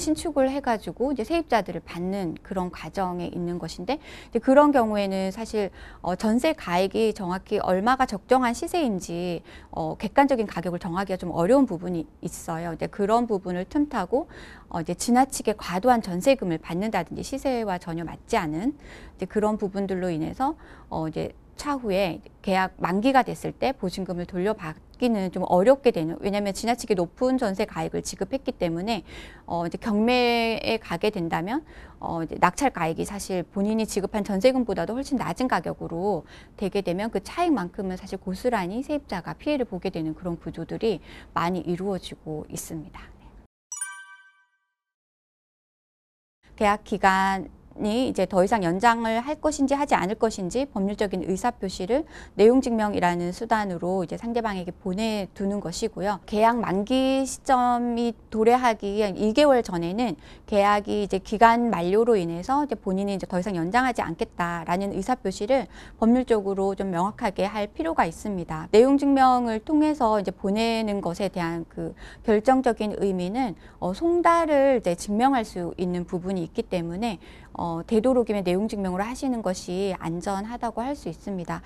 신축을 해가지고 이제 세입자들을 받는 그런 과정에 있는 것인데, 이제 그런 경우에는 사실 전세 가액이 정확히 얼마가 적정한 시세인지 객관적인 가격을 정하기가 좀 어려운 부분이 있어요. 이제 그런 부분을 틈타고 이제 지나치게 과도한 전세금을 받는다든지 시세와 전혀 맞지 않은 이제 그런 부분들로 인해서 이제 차후에 계약 만기가 됐을 때 보증금을 돌려받기는 좀 어렵게 되는, 왜냐하면 지나치게 높은 전세 가액을 지급했기 때문에 이제 경매에 가게 된다면 이제 낙찰 가액이 사실 본인이 지급한 전세금보다도 훨씬 낮은 가격으로 되게 되면 그 차익만큼은 사실 고스란히 세입자가 피해를 보게 되는 그런 구조들이 많이 이루어지고 있습니다. 계약 기간이 이제 더 이상 연장을 할 것인지 하지 않을 것인지 법률적인 의사표시를 내용증명이라는 수단으로 이제 상대방에게 보내두는 것이고요. 계약 만기 시점이 도래하기 2개월 전에는 계약이 이제 기간 만료로 인해서 이제 본인이 이제 더 이상 연장하지 않겠다라는 의사표시를 법률적으로 좀 명확하게 할 필요가 있습니다. 내용증명을 통해서 이제 보내는 것에 대한 그 결정적인 의미는 송달을 이제 증명할 수 있는 부분이 있기 때문에 되도록이면 내용 증명으로 하시는 것이 안전하다고 할 수 있습니다.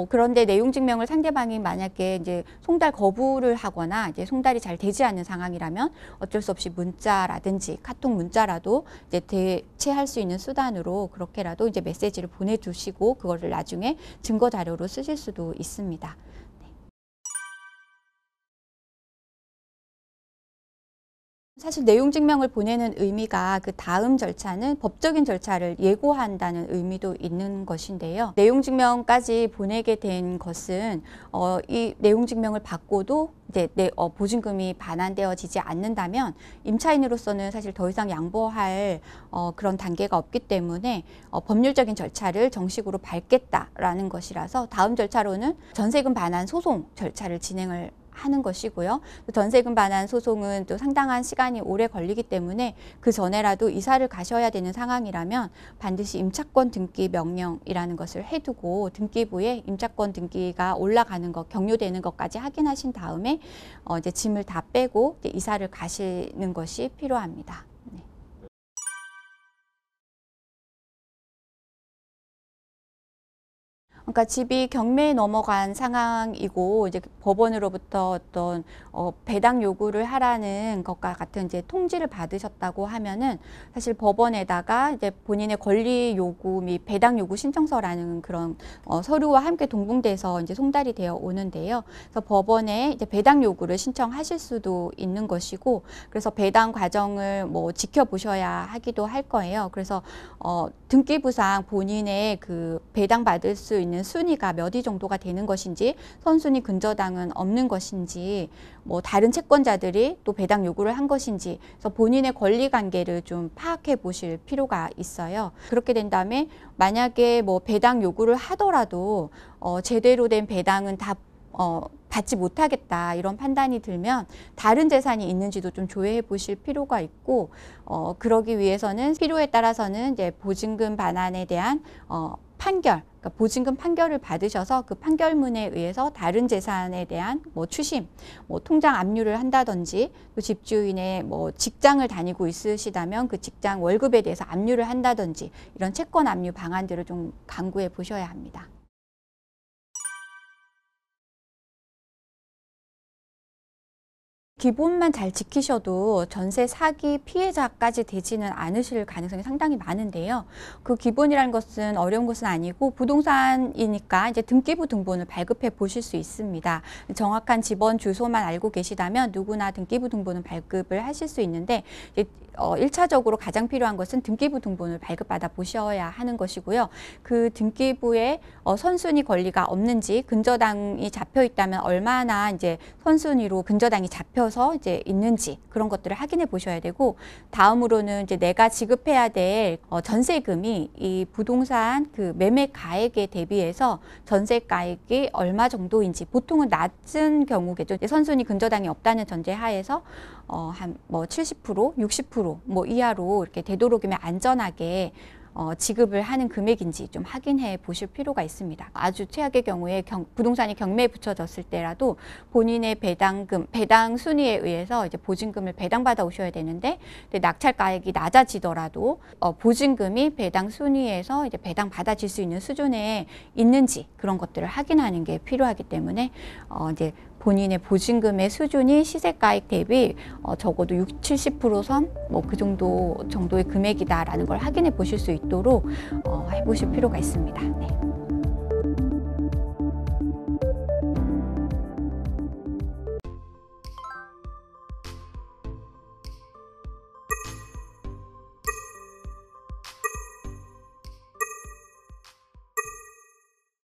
그런데 내용 증명을 상대방이 만약에 이제 송달 거부를 하거나 이제 송달이 잘 되지 않는 상황이라면 어쩔 수 없이 문자라든지 카톡 문자라도 이제 대체할 수 있는 수단으로 그렇게라도 이제 메시지를 보내주시고 그거를 나중에 증거 자료로 쓰실 수도 있습니다. 사실 내용 증명을 보내는 의미가 그 다음 절차는 법적인 절차를 예고한다는 의미도 있는 것인데요. 내용 증명까지 보내게 된 것은 이 내용 증명을 받고도 이제 보증금이 반환되어지지 않는다면 임차인으로서는 사실 더 이상 양보할 그런 단계가 없기 때문에 법률적인 절차를 정식으로 밟겠다라는 것이라서 다음 절차로는 전세금 반환 소송 절차를 진행을 하는 것이고요. 전세금 반환 소송은 또 상당한 시간이 오래 걸리기 때문에 그 전에라도 이사를 가셔야 되는 상황이라면 반드시 임차권 등기 명령이라는 것을 해두고 등기부에 임차권 등기가 올라가는 것, 경료되는 것까지 확인하신 다음에 이제 짐을 다 빼고 이제 이사를 가시는 것이 필요합니다. 네. 그러니까 집이 경매에 넘어간 상황이고 이제 법원으로부터 어떤 배당 요구를 하라는 것과 같은 이제 통지를 받으셨다고 하면은 사실 법원에다가 이제 본인의 권리 요구 및 배당 요구 신청서라는 그런 서류와 함께 동봉돼서 이제 송달이 되어 오는데요. 그래서 법원에 이제 배당 요구를 신청하실 수도 있는 것이고, 그래서 배당 과정을 지켜보셔야 하기도 할 거예요. 그래서 등기부상 본인의 그 배당 받을 수 있는 순위가 몇 위 정도가 되는 것인지, 선순위 근저당은 없는 것인지, 다른 채권자들이 또 배당 요구를 한 것인지, 그래서 본인의 권리 관계를 좀 파악해 보실 필요가 있어요. 그렇게 된 다음에 만약에 배당 요구를 하더라도 제대로 된 배당은 다 받지 못하겠다 이런 판단이 들면 다른 재산이 있는지도 좀 조회해 보실 필요가 있고, 그러기 위해서는 필요에 따라서는 이제 보증금 반환에 대한 판결, 그러니까 보증금 판결을 받으셔서 그 판결문에 의해서 다른 재산에 대한 추심, 통장 압류를 한다든지, 또 집주인의 직장을 다니고 있으시다면 그 직장 월급에 대해서 압류를 한다든지 이런 채권 압류 방안들을 좀 강구해 보셔야 합니다. 기본만 잘 지키셔도 전세 사기 피해자까지 되지는 않으실 가능성이 상당히 많은데요. 그 기본이라는 것은 어려운 것은 아니고 부동산이니까 이제 등기부 등본을 발급해 보실 수 있습니다. 정확한 집원 주소만 알고 계시다면 누구나 등기부 등본은 발급을 하실 수 있는데, 1차적으로 가장 필요한 것은 등기부 등본을 발급받아 보셔야 하는 것이고요. 그 등기부에 선순위 권리가 없는지, 근저당이 잡혀 있다면 얼마나 이제 선순위로 근저당이 잡혀서 이제 있는지 그런 것들을 확인해 보셔야 되고, 다음으로는 이제 내가 지급해야 될 전세금이 이 부동산 그 매매 가액에 대비해서 전세 가액이 얼마 정도인지, 보통은 낮은 경우겠죠. 선순위 근저당이 없다는 전제 하에서 한 70%, 60% 이하로 이렇게 되도록이면 안전하게 지급을 하는 금액인지 좀 확인해 보실 필요가 있습니다. 아주 최악의 경우에 부동산이 경매에 붙여졌을 때라도 본인의 배당 순위에 의해서 이제 보증금을 배당받아 오셔야 되는데 낙찰가액이 낮아지더라도 보증금이 배당 순위에서 이제 배당 받아질 수 있는 수준에 있는지 그런 것들을 확인하는 게 필요하기 때문에 이제 본인의 보증금의 수준이 시세가액 대비 적어도 60~70%선 뭐 그 정도의 금액이다라는 걸 확인해 보실 수 있도록 해보실 필요가 있습니다. 네.